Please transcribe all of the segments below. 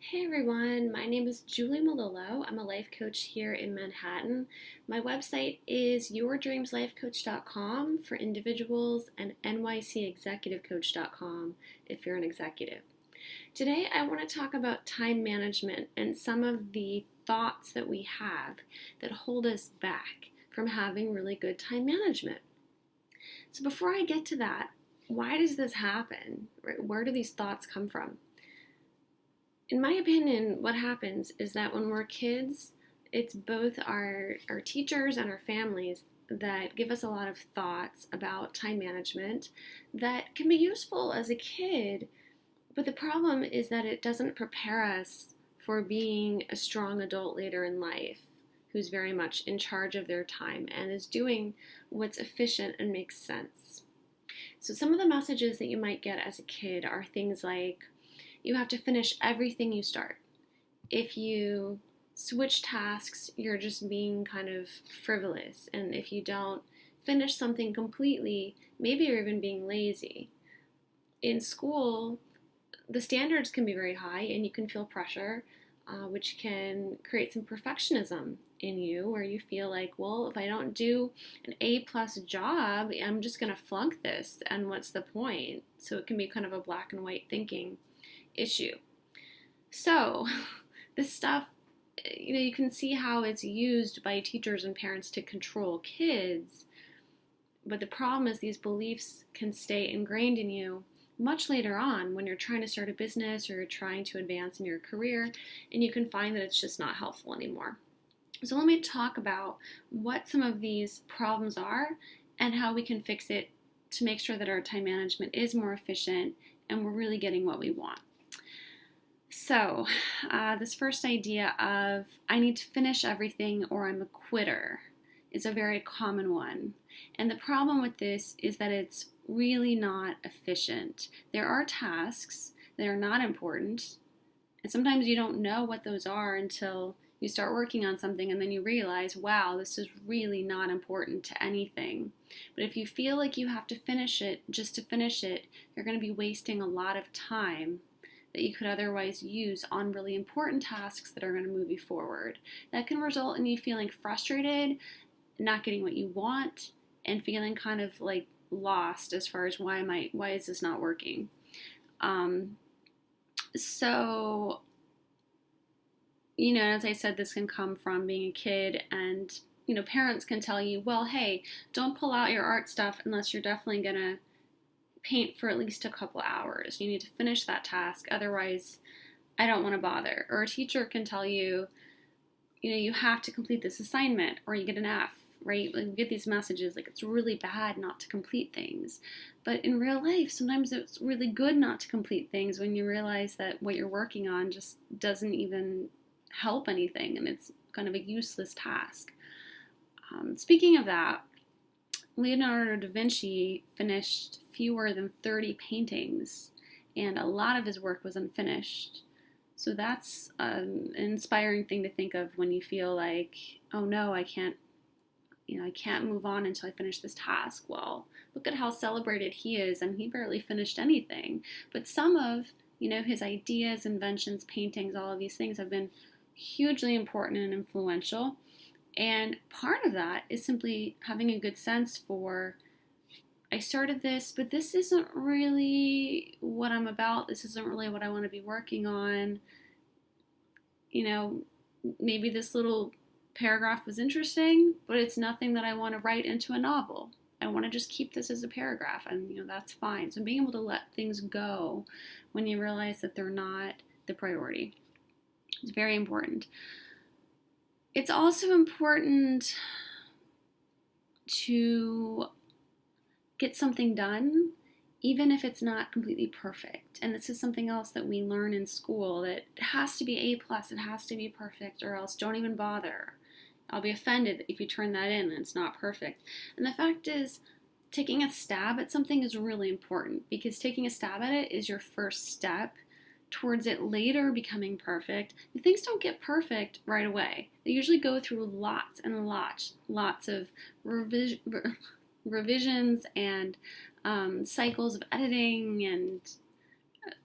Hey everyone, my name is Julie Malillo. I'm a life coach here in Manhattan. My website is yourdreamslifecoach.com for individuals and nycexecutivecoach.com if you're an executive. Today I want to talk about time management and some of the thoughts that we have that hold us back from having really good time management. So before I get to that, why does this happen? Where do these thoughts come from? In my opinion, what happens is that when we're kids, it's both our teachers and our families that give us a lot of thoughts about time management that can be useful as a kid, but the problem is that it doesn't prepare us for being a strong adult later in life who's very much in charge of their time and is doing what's efficient and makes sense. So some of the messages that you might get as a kid are things like, you have to finish everything you start. If you switch tasks, you're just being kind of frivolous. And if you don't finish something completely, maybe you're even being lazy. In school, the standards can be very high and you can feel pressure, which can create some perfectionism in you where you feel like, well, if I don't do an A+ job, I'm just going to flunk this. And what's the point? So it can be kind of a black and white thinking issue. So this stuff, you can see how it's used by teachers and parents to control kids, but the problem is these beliefs can stay ingrained in you much later on when you're trying to start a business or you're trying to advance in your career, and you can find that it's just not helpful anymore. So let me talk about what some of these problems are and how we can fix it to make sure that our time management is more efficient and we're really getting what we want. So, this first idea of I need to finish everything or I'm a quitter is a very common one. And the problem with this is that it's really not efficient. There are tasks that are not important, and sometimes you don't know what those are until you start working on something and then you realize, wow, this is really not important to anything. But if you feel like you have to finish it just to finish it, you're going to be wasting a lot of time that you could otherwise use on really important tasks that are going to move you forward. That can result in you feeling frustrated, not getting what you want, and feeling kind of like lost as far as why is this not working. So, as I said, this can come from being a kid, and parents can tell you, well, hey, don't pull out your art stuff unless you're definitely gonna paint for at least a couple hours. You need to finish that task, otherwise I don't want to bother. Or a teacher can tell you, you have to complete this assignment or you get an F, right? Like, we get these messages like it's really bad not to complete things. But in real life, sometimes it's really good not to complete things when you realize that what you're working on just doesn't even help anything and it's kind of a useless task. Speaking of that, Leonardo da Vinci finished fewer than 30 paintings, and a lot of his work was unfinished. So that's an inspiring thing to think of when you feel like, oh no, I can't move on until I finish this task. Well, look at how celebrated he is, and he barely finished anything. But some of, his ideas, inventions, paintings, all of these things have been hugely important and influential. And part of that is simply having a good sense for, I started this, but this isn't really what I'm about. This isn't really what I want to be working on. Maybe this little paragraph was interesting, but it's nothing that I want to write into a novel. I want to just keep this as a paragraph, and that's fine. So being able to let things go when you realize that they're not the priority is very important. It's also important to get something done, even if it's not completely perfect. And this is something else that we learn in school, that it has to be A+, it has to be perfect, or else don't even bother. I'll be offended if you turn that in and it's not perfect. And the fact is, taking a stab at something is really important, because taking a stab at it is your first step towards it later becoming perfect. And things don't get perfect right away. They usually go through lots and lots of revisions and cycles of editing, and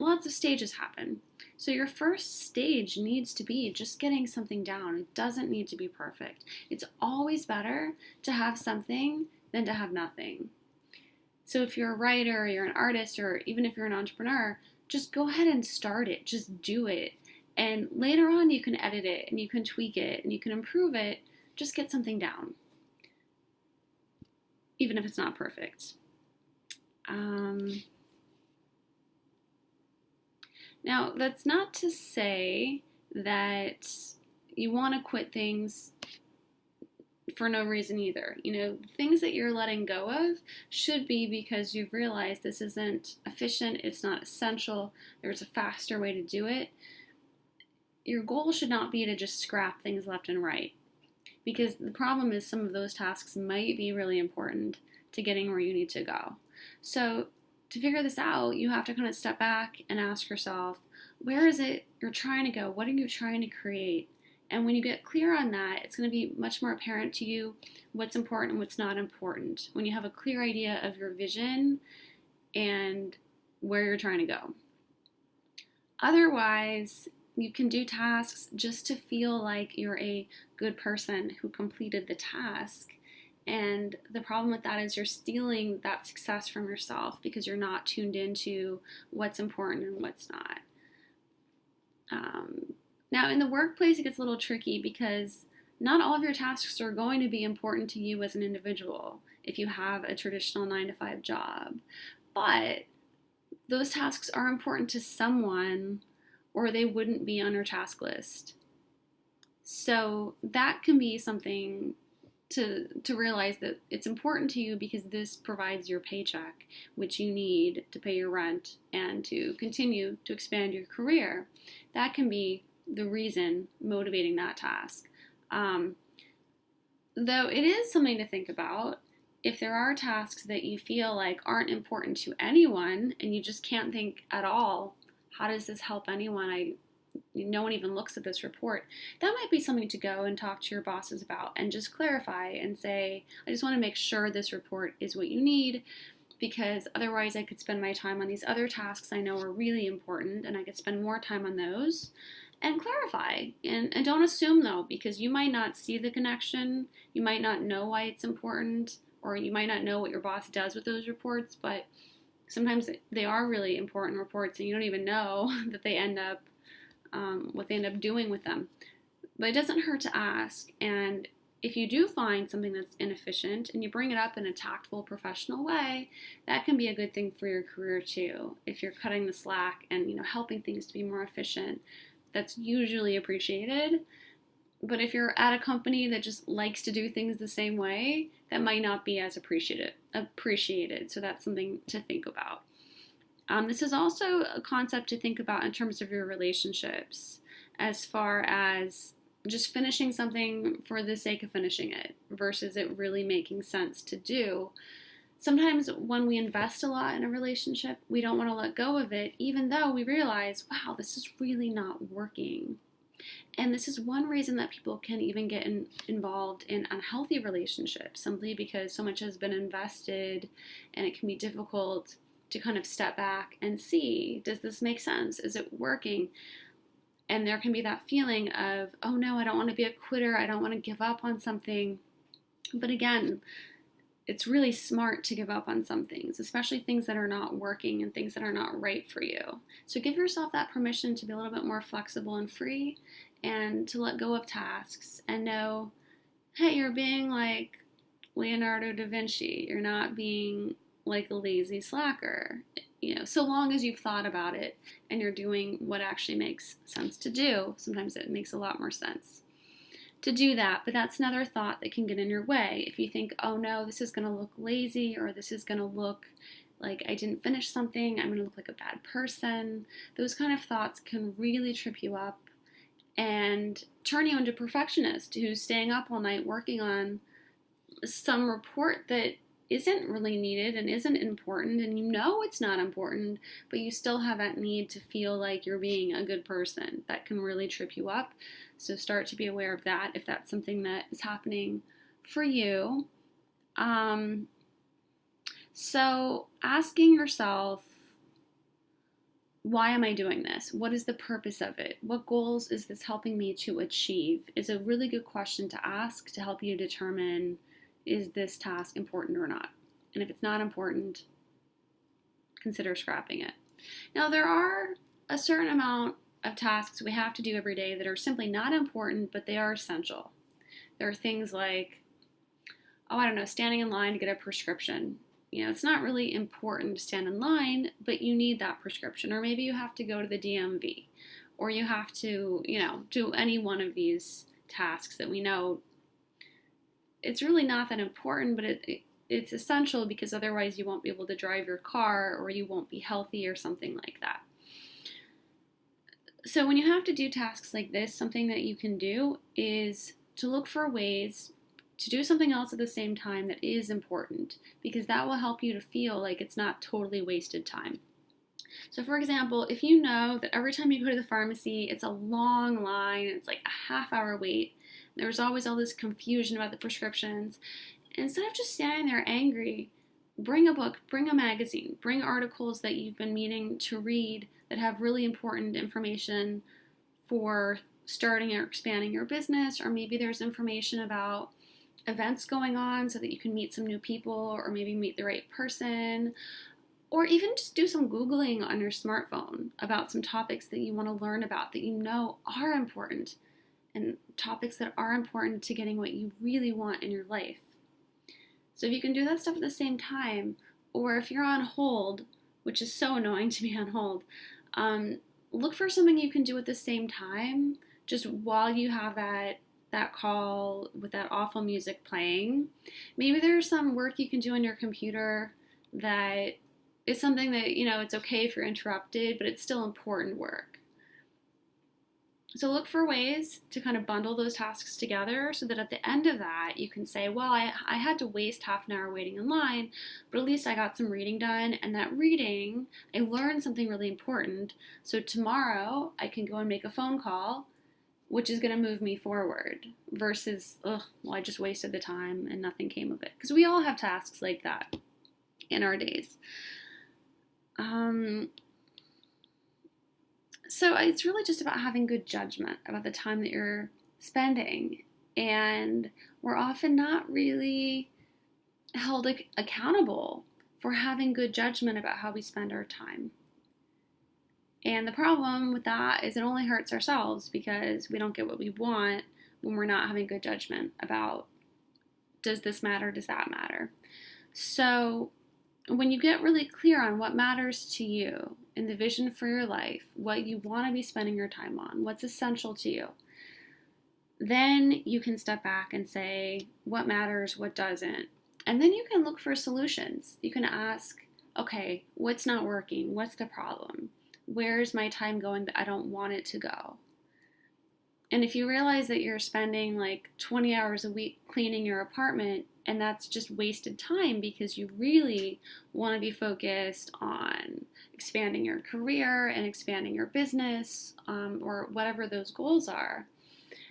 lots of stages happen. So your first stage needs to be just getting something down. It doesn't need to be perfect. It's always better to have something than to have nothing. So if you're a writer, or you're an artist, or even if you're an entrepreneur, just go ahead and start it. Just do it. And later on, you can edit it and you can tweak it and you can improve it. Just get something down, even if it's not perfect. Now, that's not to say that you want to quit things for no reason either. Things that you're letting go of should be because you've realized this isn't efficient, it's not essential, there's a faster way to do it. Your goal should not be to just scrap things left and right, because the problem is some of those tasks might be really important to getting where you need to go. So to figure this out, you have to kind of step back and ask yourself, where is it you're trying to go? What are you trying to create? And when you get clear on that, it's going to be much more apparent to you what's important and what's not important. When you have a clear idea of your vision and where you're trying to go. Otherwise, you can do tasks just to feel like you're a good person who completed the task. And the problem with that is you're stealing that success from yourself because you're not tuned into what's important and what's not. Now, in the workplace, it gets a little tricky because not all of your tasks are going to be important to you as an individual if you have a traditional 9-to-5 job. But those tasks are important to someone, or they wouldn't be on your task list. So that can be something to realize that it's important to you because this provides your paycheck, which you need to pay your rent and to continue to expand your career. That can be the reason motivating that task. Though it is something to think about, if there are tasks that you feel like aren't important to anyone and you just can't think at all, how does this help anyone? No one even looks at this report. That might be something to go and talk to your bosses about and just clarify and say, I just want to make sure this report is what you need, because otherwise I could spend my time on these other tasks I know are really important and I could spend more time on those. And clarify. And don't assume though, because you might not see the connection, you might not know why it's important, or you might not know what your boss does with those reports, but sometimes they are really important reports and you don't even know that they end up what they end up doing with them. But it doesn't hurt to ask, and if you do find something that's inefficient and you bring it up in a tactful, professional way, that can be a good thing for your career too. If you're cutting the slack and helping things to be more efficient, that's usually appreciated. But if you're at a company that just likes to do things the same way, that might not be as appreciated. So that's something to think about. This is also a concept to think about in terms of your relationships, as far as just finishing something for the sake of finishing it versus it really making sense to do. Sometimes when we invest a lot in a relationship, we don't want to let go of it, even though we realize, wow, this is really not working. And this is one reason that people can even get involved in unhealthy relationships, simply because so much has been invested and it can be difficult to kind of step back and see, does this make sense? Is it working? And there can be that feeling of, oh no, I don't want to be a quitter. I don't want to give up on something. But again, it's really smart to give up on some things, especially things that are not working and things that are not right for you. So give yourself that permission to be a little bit more flexible and free and to let go of tasks and know, hey, you're being like Leonardo da Vinci. You're not being like a lazy slacker. So long as you've thought about it and you're doing what actually makes sense to do, sometimes it makes a lot more sense to do that. But that's another thought that can get in your way. If you think, oh no, this is going to look lazy, or this is going to look like I didn't finish something, I'm going to look like a bad person, those kind of thoughts can really trip you up and turn you into a perfectionist who's staying up all night working on some report that isn't really needed and isn't important, and it's not important, but you still have that need to feel like you're being a good person. That can really trip you up. So start to be aware of that if that's something that is happening for you. So asking yourself, why am I doing this? What is the purpose of it? What goals is this helping me to achieve? Is a really good question to ask to help you determine, is this task important or not? And if it's not important, consider scrapping it. Now, there are a certain amount of tasks we have to do every day that are simply not important, but they are essential. There are things like, standing in line to get a prescription. It's not really important to stand in line, but you need that prescription. Or maybe you have to go to the DMV, or you have to, do any one of these tasks that we know it's really not that important, but it's essential because otherwise you won't be able to drive your car, or you won't be healthy, or something like that. So when you have to do tasks like this, something that you can do is to look for ways to do something else at the same time that is important, because that will help you to feel like it's not totally wasted time. So for example, if you know that every time you go to the pharmacy, it's a long line, it's like a half-hour wait, there's always all this confusion about the prescriptions, instead of just standing there angry, bring a book, bring a magazine, bring articles that you've been meaning to read that have really important information for starting or expanding your business, or maybe there's information about events going on so that you can meet some new people, or maybe meet the right person, or even just do some Googling on your smartphone about some topics that you want to learn about that you know are important, and topics that are important to getting what you really want in your life. So if you can do that stuff at the same time, or if you're on hold, which is so annoying to be on hold, look for something you can do at the same time, just while you have that call with that awful music playing. Maybe there's some work you can do on your computer that is something that, it's okay if you're interrupted, but it's still important work. So look for ways to kind of bundle those tasks together so that at the end of that, you can say, well, I had to waste half an hour waiting in line, but at least I got some reading done. And that reading, I learned something really important. So tomorrow I can go and make a phone call, which is going to move me forward, versus, I just wasted the time and nothing came of it. Because we all have tasks like that in our days. So it's really just about having good judgment about the time that you're spending. And we're often not really held accountable for having good judgment about how we spend our time. And the problem with that is it only hurts ourselves, because we don't get what we want when we're not having good judgment about, does this matter, does that matter? So when you get really clear on what matters to you in the vision for your life, what you want to be spending your time on, what's essential to you, then you can step back and say what matters, what doesn't. And then you can look for solutions. You can ask, okay, what's not working? What's the problem? Where's my time going that I don't want it to go? And if you realize that you're spending like 20 hours a week cleaning your apartment, and that's just wasted time because you really want to be focused on expanding your career and expanding your business, or whatever those goals are,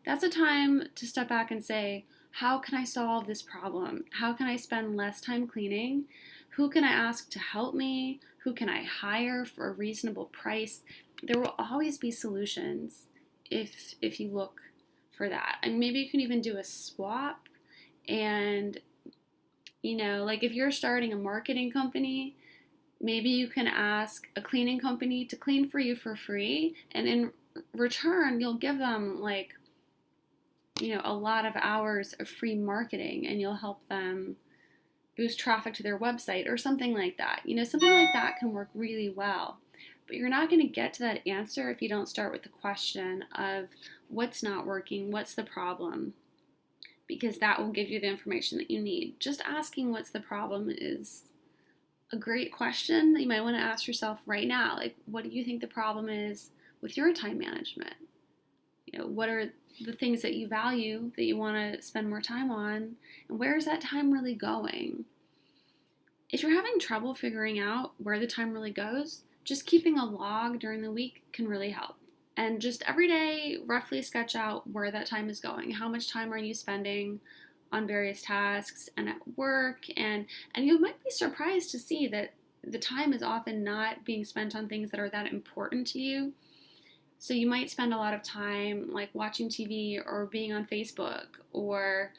that's a time to step back and say, how can I solve this problem? How can I spend less time cleaning? Who can I ask to help me? Who can I hire for a reasonable price? There will always be solutions if you look for that. And maybe you can even do a swap. And, like if you're starting a marketing company, maybe you can ask a cleaning company to clean for you for free. And in return, you'll give them a lot of hours of free marketing, and you'll help them boost traffic to their website or something like that. Something like that can work really well. But you're not going to get to that answer if you don't start with the question of what's not working, what's the problem, because that will give you the information that you need. Just asking what's the problem is a great question that you might want to ask yourself right now. Like, what do you think the problem is with your time management? What are the things that you value that you want to spend more time on, and where is that time really going? If you're having trouble figuring out where the time really goes, just keeping a log during the week can really help. And just every day, roughly sketch out where that time is going. How much time are you spending on various tasks and at work? And you might be surprised to see that the time is often not being spent on things that are that important to you. So you might spend a lot of time like watching TV or being on Facebook, or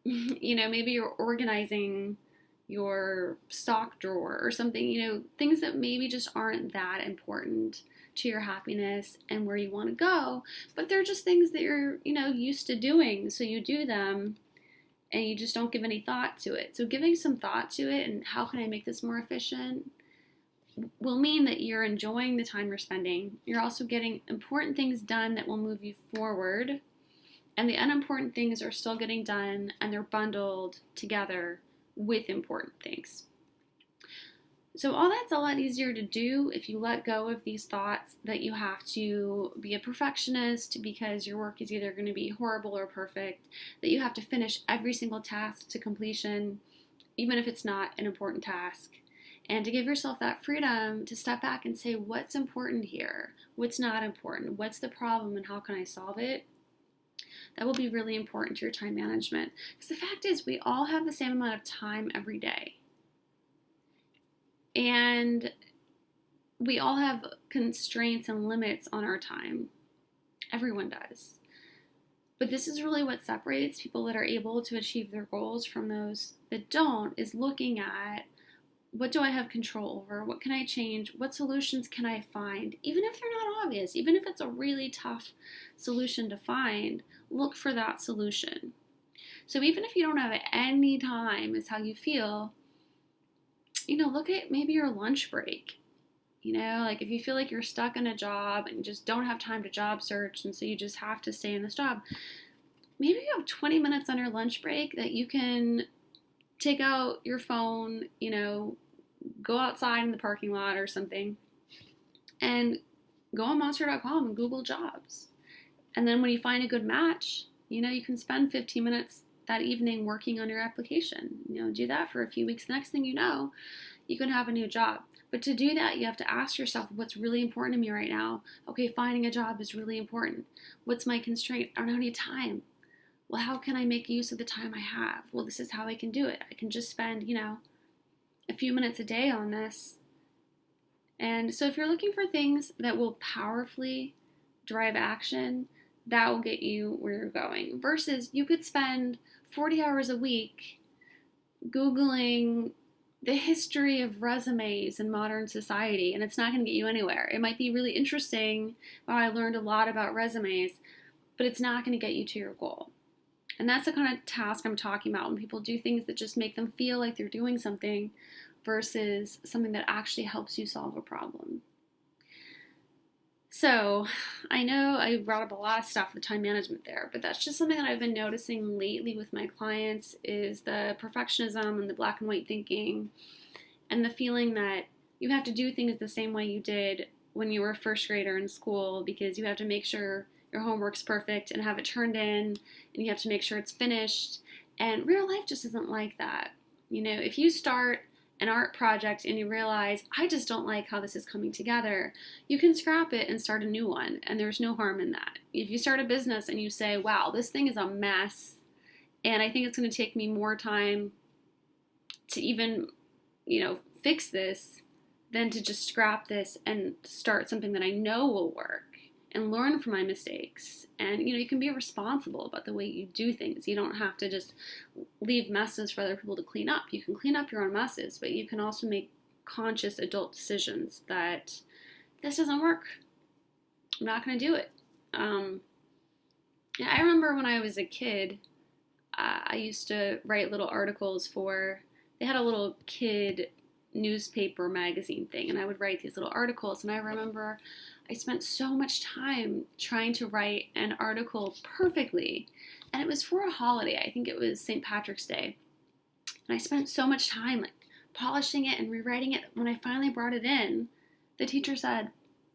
maybe you're organizing your stock drawer or something, things that maybe just aren't that important to your happiness and where you want to go, but they're just things that you're, used to doing. So you do them and you just don't give any thought to it. So giving some thought to it and how can I make this more efficient will mean that you're enjoying the time you're spending. You're also getting important things done that will move you forward. And the unimportant things are still getting done, and they're bundled together with important things. So all that's a lot easier to do if you let go of these thoughts that you have to be a perfectionist because your work is either going to be horrible or perfect, that you have to finish every single task to completion, even if it's not an important task. And to give yourself that freedom to step back and say, what's important here? What's not important? What's the problem and how can I solve it? That will be really important to your time management. Because the fact is, we all have the same amount of time every day. And we all have constraints and limits on our time. Everyone does. But this is really what separates people that are able to achieve their goals from those that don't, is looking at, what do I have control over? What can I change? What solutions can I find? Even if they're not obvious, even if it's a really tough solution to find, look for that solution. So even if you don't have any time, is how you feel, look at maybe your lunch break. Like if you feel like you're stuck in a job and you just don't have time to job search, and so you just have to stay in this job, maybe you have 20 minutes on your lunch break that you can take out your phone, go outside in the parking lot or something and go on monster.com and Google jobs. And then when you find a good match, you can spend 15 minutes that evening working on your application. Do that for a few weeks. The next thing you know, you can have a new job. But to do that, you have to ask yourself, what's really important to me right now? Okay, finding a job is really important. What's my constraint? I don't have any time. Well, how can I make use of the time I have? Well, this is how I can do it. I can just spend, a few minutes a day on this. And so if you're looking for things that will powerfully drive action, that will get you where you're going. Versus you could spend 40 hours a week Googling the history of resumes in modern society, and it's not going to get you anywhere. It might be really interesting. Wow, I learned a lot about resumes, but it's not going to get you to your goal. And that's the kind of task I'm talking about when people do things that just make them feel like they're doing something versus something that actually helps you solve a problem. So I know I brought up a lot of stuff with time management there, but that's just something that I've been noticing lately with my clients is the perfectionism and the black and white thinking and the feeling that you have to do things the same way you did when you were a first grader in school because you have to make sure your homework's perfect and have it turned in, and you have to make sure it's finished. And real life just isn't like that. If you start an art project and you realize, I just don't like how this is coming together, you can scrap it and start a new one, and there's no harm in that. If you start a business and you say, wow, this thing is a mess, and I think it's going to take me more time to even, fix this than to just scrap this and start something that I know will work and learn from my mistakes. And, you can be responsible about the way you do things. You don't have to just leave messes for other people to clean up. You can clean up your own messes, but you can also make conscious adult decisions that this doesn't work. I'm not going to do it. I remember when I was a kid, I used to write little articles they had a little kid newspaper magazine thing, and I would write these little articles, and I remember I spent so much time trying to write an article perfectly, and it was for a holiday. I think it was St. Patrick's Day, and I spent so much time polishing it and rewriting it. When I finally brought it in, the teacher said,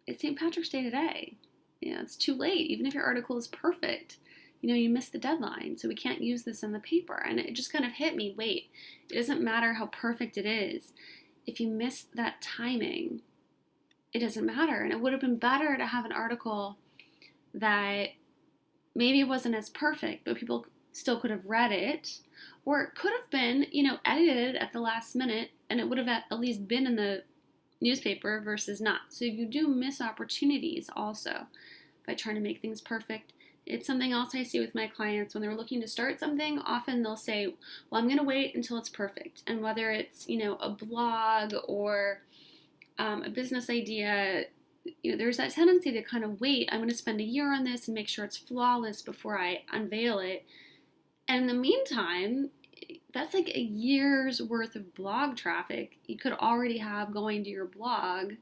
it's St. Patrick's Day today. It's too late. Even if your article is perfect, you missed the deadline, so we can't use this in the paper. And it just kind of hit me, wait, it doesn't matter how perfect it is. If you miss that timing, it doesn't matter. And it would have been better to have an article that maybe wasn't as perfect, but people still could have read it. Or it could have been, edited at the last minute and it would have at least been in the newspaper versus not. So you do miss opportunities also by trying to make things perfect. It's something else I see with my clients when they're looking to start something. Often they'll say, well, I'm going to wait until it's perfect. And whether it's, a blog or a business idea, there's that tendency to kind of wait. I'm going to spend a year on this and make sure it's flawless before I unveil it. And in the meantime, that's like a year's worth of blog traffic you could already have going to your blog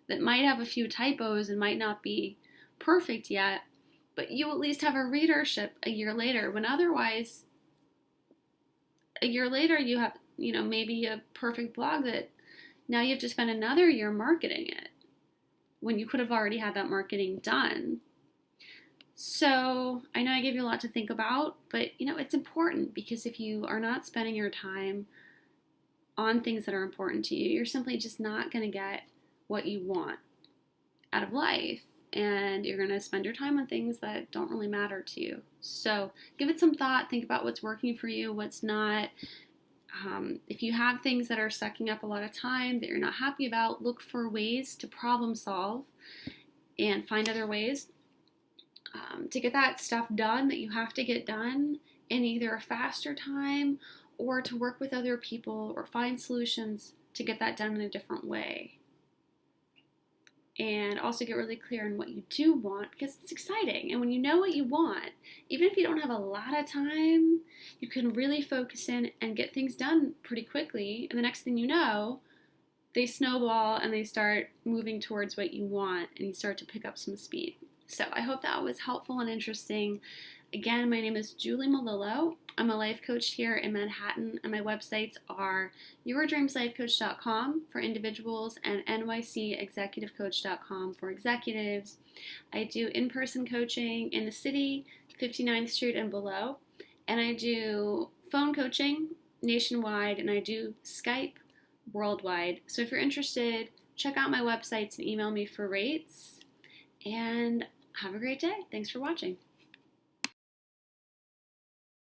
that might have a few typos and might not be perfect yet, but you at least have a readership a year later, when otherwise a year later you have, maybe a perfect blog that now you have to spend another year marketing it when you could have already had that marketing done. So I know I gave you a lot to think about, but it's important, because if you are not spending your time on things that are important to you, you're simply just not going to get what you want out of life, and you're going to spend your time on things that don't really matter to you. So give it some thought, think about what's working for you, what's not. If you have things that are sucking up a lot of time that you're not happy about, look for ways to problem solve and find other ways to get that stuff done that you have to get done in either a faster time, or to work with other people or find solutions to get that done in a different way. And also get really clear on what you do want, because it's exciting. And when you know what you want, even if you don't have a lot of time, you can really focus in and get things done pretty quickly. And the next thing you know, they snowball and they start moving towards what you want, and you start to pick up some speed. So I hope that was helpful and interesting. Again, my name is Julie Melillo. I'm a life coach here in Manhattan, and my websites are yourdreamslifecoach.com for individuals and nycexecutivecoach.com for executives. I do in-person coaching in the city, 59th Street and below, and I do phone coaching nationwide, and I do Skype worldwide. So if you're interested, check out my websites and email me for rates. And have a great day. Thanks for watching.